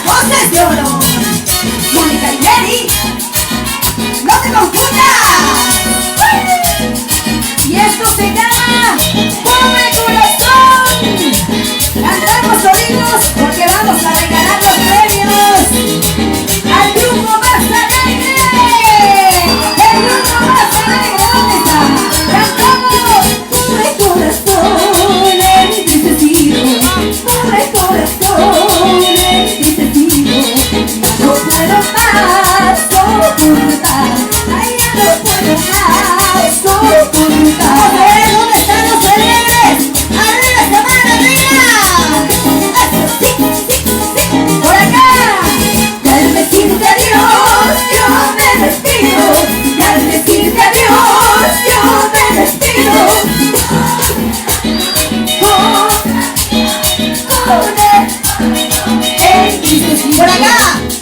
voces de oro, Mónica y Lenny, no te confundas. Y esto se llama Pobre Corazón. Cantamos oídos porque vamos a regalar los premios al grupo más alegre. El grupo más alegre, ¿dónde está? Cantamos Pobre Corazón, entristecido. Pobre corazón, entristecido. No puedo más soportar. Ay, ya no puedo más soportar. A ver, ¿dónde están los alegres? ¡Arriba esta mano, arriba! Sí, sí, sí. Por acá. Y al decirte adiós, yo me despido. Y al decirte adiós, yo me despido. Por acá.